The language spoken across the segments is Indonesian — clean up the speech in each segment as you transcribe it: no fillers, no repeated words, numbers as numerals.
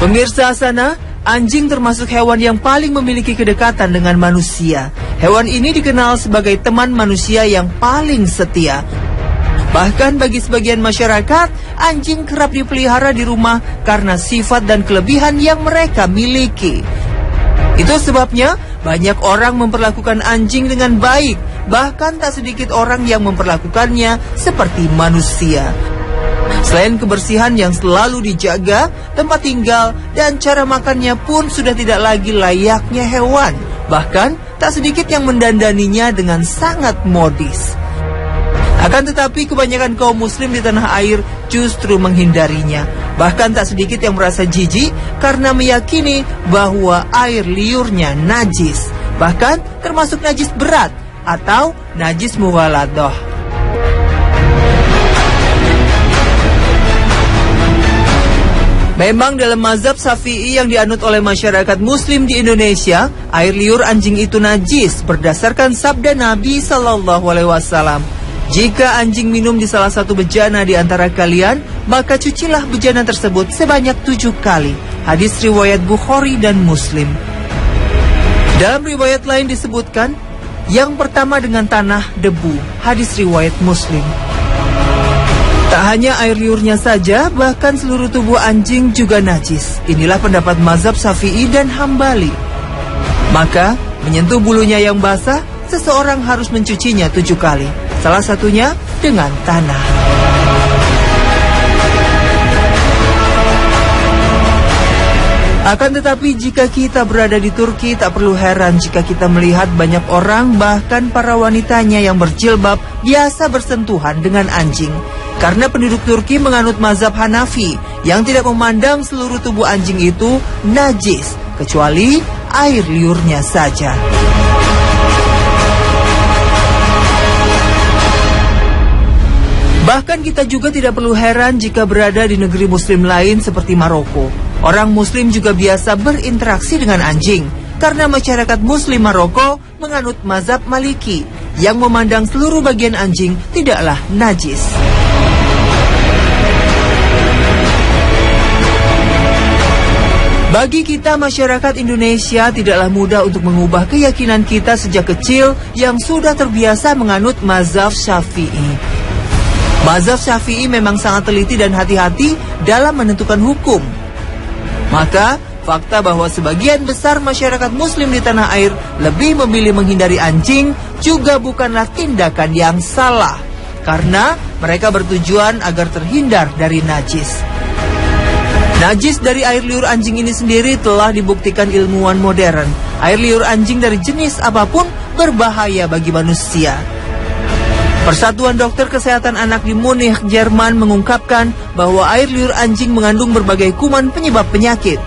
Pemirsa sana, anjing termasuk hewan yang paling memiliki kedekatan dengan manusia. Hewan ini dikenal sebagai teman manusia yang paling setia. Bahkan bagi sebagian masyarakat, anjing kerap dipelihara di rumah karena sifat dan kelebihan yang mereka miliki. Itu sebabnya banyak orang memperlakukan anjing dengan baik, bahkan tak sedikit orang yang memperlakukannya seperti manusia. Selain kebersihan yang selalu dijaga, tempat tinggal dan cara makannya pun sudah tidak lagi layaknya hewan. Bahkan tak sedikit yang mendandaninya dengan sangat modis. Akan tetapi kebanyakan kaum muslim di tanah air justru menghindarinya. Bahkan tak sedikit yang merasa jijik karena meyakini bahwa air liurnya najis. Bahkan termasuk najis berat atau najis mughaladah. Memang dalam mazhab Syafi'i yang dianut oleh masyarakat muslim di Indonesia, air liur anjing itu najis berdasarkan sabda Nabi SAW. Jika anjing minum di salah satu bejana di antara kalian, maka cucilah bejana tersebut sebanyak 7 kali. Hadis riwayat Bukhari dan Muslim. Dalam riwayat lain disebutkan, yang pertama dengan tanah, debu. Hadis riwayat Muslim. Tak hanya air liurnya saja, bahkan seluruh tubuh anjing juga najis. Inilah pendapat mazhab Syafi'i dan Hambali. Maka, menyentuh bulunya yang basah, seseorang harus mencucinya 7 kali. Salah satunya dengan tanah. Akan tetapi jika kita berada di Turki, tak perlu heran jika kita melihat banyak orang, bahkan para wanitanya yang berjilbab, biasa bersentuhan dengan anjing. Karena penduduk Turki menganut mazhab Hanafi yang tidak memandang seluruh tubuh anjing itu najis, kecuali air liurnya saja. Bahkan kita juga tidak perlu heran jika berada di negeri muslim lain seperti Maroko. Orang muslim juga biasa berinteraksi dengan anjing, karena masyarakat muslim Maroko menganut mazhab Maliki yang memandang seluruh bagian anjing tidaklah najis. Bagi kita masyarakat Indonesia tidaklah mudah untuk mengubah keyakinan kita sejak kecil yang sudah terbiasa menganut mazhab Syafi'i. Mazhab Syafi'i memang sangat teliti dan hati-hati dalam menentukan hukum. Maka, fakta bahwa sebagian besar masyarakat muslim di tanah air lebih memilih menghindari anjing juga bukanlah tindakan yang salah, karena mereka bertujuan agar terhindar dari najis. Najis dari air liur anjing ini sendiri telah dibuktikan ilmuwan modern. Air liur anjing dari jenis apapun berbahaya bagi manusia. Persatuan Dokter Kesehatan Anak di Munich, Jerman mengungkapkan bahwa air liur anjing mengandung berbagai kuman penyebab penyakit.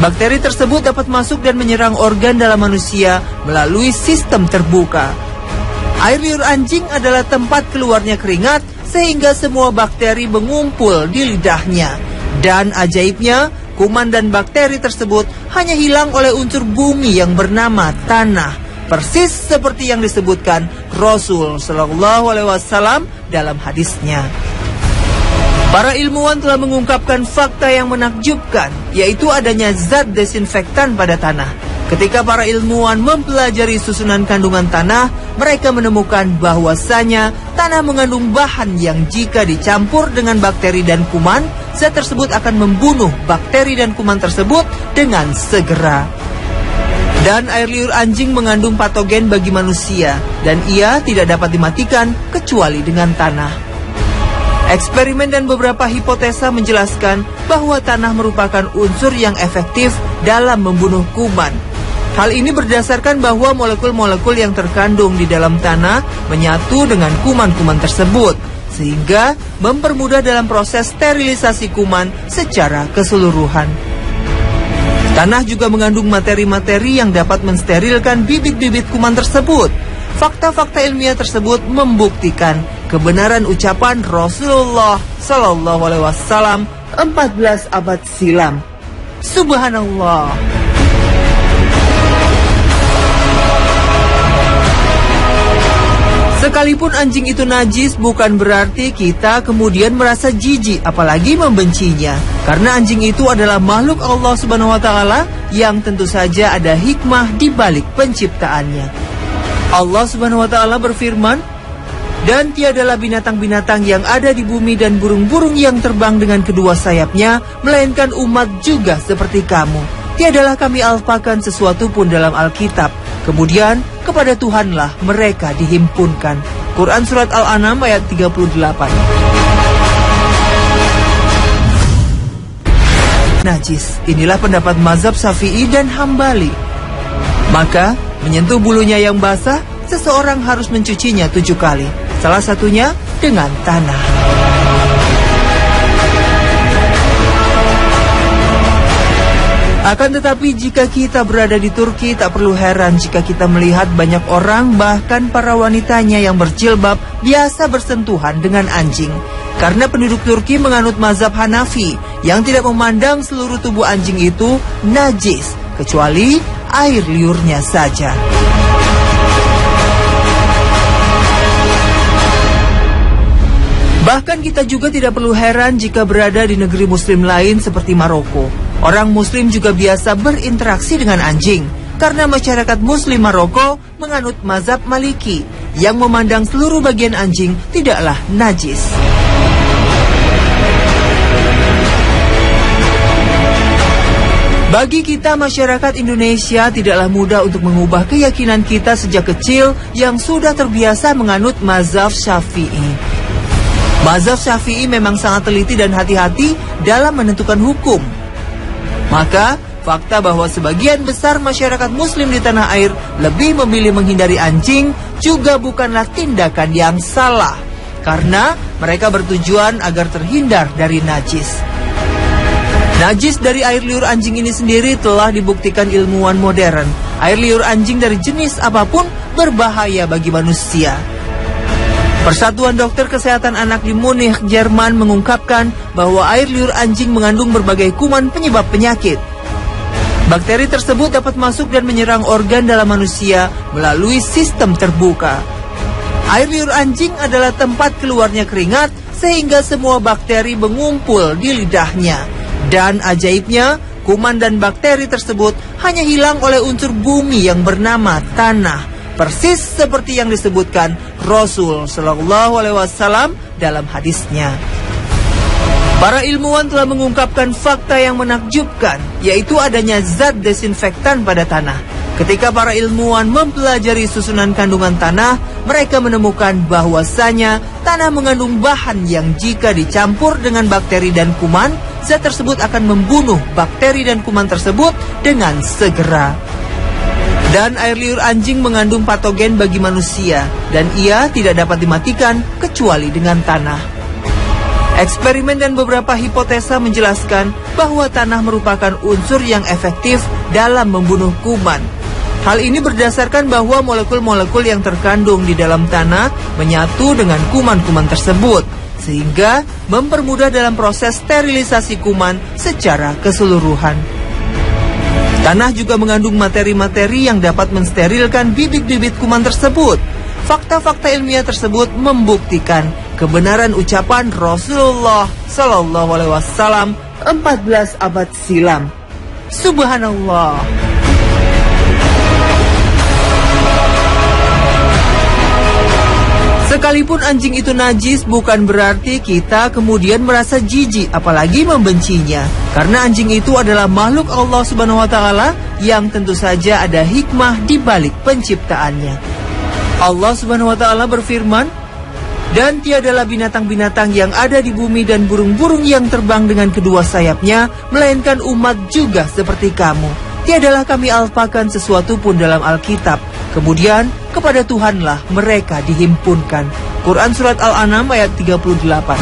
Bakteri tersebut dapat masuk dan menyerang organ dalam manusia melalui sistem terbuka. Air liur anjing adalah tempat keluarnya keringat sehingga semua bakteri mengumpul di lidahnya. Dan ajaibnya, kuman dan bakteri tersebut hanya hilang oleh unsur bumi yang bernama tanah. Persis seperti yang disebutkan Rasul Shallallahu Alaihi Wasallam dalam hadisnya. Para ilmuwan telah mengungkapkan fakta yang menakjubkan, yaitu adanya zat desinfektan pada tanah. Ketika para ilmuwan mempelajari susunan kandungan tanah, mereka menemukan bahwasanya tanah mengandung bahan yang jika dicampur dengan bakteri dan kuman, zat tersebut akan membunuh bakteri dan kuman tersebut dengan segera. Dan air liur anjing mengandung patogen bagi manusia, dan ia tidak dapat dimatikan kecuali dengan tanah. Eksperimen dan beberapa hipotesa menjelaskan bahwa tanah merupakan unsur yang efektif dalam membunuh kuman. Hal ini berdasarkan bahwa molekul-molekul yang terkandung di dalam tanah menyatu dengan kuman-kuman tersebut, sehingga mempermudah dalam proses sterilisasi kuman secara keseluruhan. Tanah juga mengandung materi-materi yang dapat mensterilkan bibit-bibit kuman tersebut. Fakta-fakta ilmiah tersebut membuktikan kebenaran ucapan Rasulullah Sallallahu Alaihi Wasallam 14 abad silam. Subhanallah. Sekalipun anjing itu najis, bukan berarti kita kemudian merasa jijik apalagi membencinya. Karena anjing itu adalah makhluk Allah Subhanahu wa taala yang tentu saja ada hikmah di balik penciptaannya. Allah Subhanahu wa taala berfirman, "Dan tiadalah binatang-binatang yang ada di bumi dan burung-burung yang terbang dengan kedua sayapnya, melainkan umat juga seperti kamu. Tiadalah kami alpakan sesuatu pun dalam Alkitab. Kemudian kepada Tuhanlah mereka dihimpunkan." Quran Surat Al-An'am ayat 38. Najis, inilah pendapat mazhab Syafi'i dan Hambali. Maka, menyentuh bulunya yang basah, seseorang harus mencucinya 7 kali. Salah satunya dengan tanah. Akan tetapi jika kita berada di Turki, tak perlu heran jika kita melihat banyak orang, bahkan para wanitanya yang berjilbab, biasa bersentuhan dengan anjing. Karena penduduk Turki menganut mazhab Hanafi, yang tidak memandang seluruh tubuh anjing itu najis, kecuali air liurnya saja. Bahkan kita juga tidak perlu heran jika berada di negeri muslim lain seperti Maroko. Orang muslim juga biasa berinteraksi dengan anjing, karena masyarakat muslim Maroko menganut mazhab Maliki, yang memandang seluruh bagian anjing tidaklah najis. Bagi kita masyarakat Indonesia tidaklah mudah untuk mengubah keyakinan kita sejak kecil yang sudah terbiasa menganut mazhab Syafi'i. Mazhab Syafi'i memang sangat teliti dan hati-hati dalam menentukan hukum. Maka, fakta bahwa sebagian besar masyarakat muslim di tanah air lebih memilih menghindari anjing juga bukanlah tindakan yang salah, karena mereka bertujuan agar terhindar dari najis. Najis dari air liur anjing ini sendiri telah dibuktikan ilmuwan modern. Air liur anjing dari jenis apapun berbahaya bagi manusia. Persatuan Dokter Kesehatan Anak di Munich, Jerman mengungkapkan bahwa air liur anjing mengandung berbagai kuman penyebab penyakit. Bakteri tersebut dapat masuk dan menyerang organ dalam manusia melalui sistem terbuka. Air liur anjing adalah tempat keluarnya keringat sehingga semua bakteri mengumpul di lidahnya. Dan ajaibnya, kuman dan bakteri tersebut hanya hilang oleh unsur bumi yang bernama tanah. Persis seperti yang disebutkan Rasul Shallallahu Alaihi Wasallam dalam hadisnya. Para ilmuwan telah mengungkapkan fakta yang menakjubkan, yaitu adanya zat desinfektan pada tanah. Ketika para ilmuwan mempelajari susunan kandungan tanah, mereka menemukan bahwasanya tanah mengandung bahan yang jika dicampur dengan bakteri dan kuman, zat tersebut akan membunuh bakteri dan kuman tersebut dengan segera. Dan air liur anjing mengandung patogen bagi manusia, dan ia tidak dapat dimatikan kecuali dengan tanah. Eksperimen dan beberapa hipotesa menjelaskan bahwa tanah merupakan unsur yang efektif dalam membunuh kuman. Hal ini berdasarkan bahwa molekul-molekul yang terkandung di dalam tanah menyatu dengan kuman-kuman tersebut, sehingga mempermudah dalam proses sterilisasi kuman secara keseluruhan. Tanah juga mengandung materi-materi yang dapat mensterilkan bibit-bibit kuman tersebut. Fakta-fakta ilmiah tersebut membuktikan kebenaran ucapan Rasulullah Sallallahu Alaihi Wasallam 14 abad silam. Subhanallah. Sekalipun anjing itu najis, bukan berarti kita kemudian merasa jijik apalagi membencinya. Karena anjing itu adalah makhluk Allah Subhanahu wa taala yang tentu saja ada hikmah di balik penciptaannya. Allah Subhanahu wa taala berfirman, "Dan tiadalah binatang-binatang yang ada di bumi dan burung-burung yang terbang dengan kedua sayapnya, melainkan umat juga seperti kamu. Tiadalah kami alpakan sesuatu pun dalam Alkitab. Kemudian kepada Tuhanlah mereka dihimpunkan." Quran Surat Al-An'am ayat 38.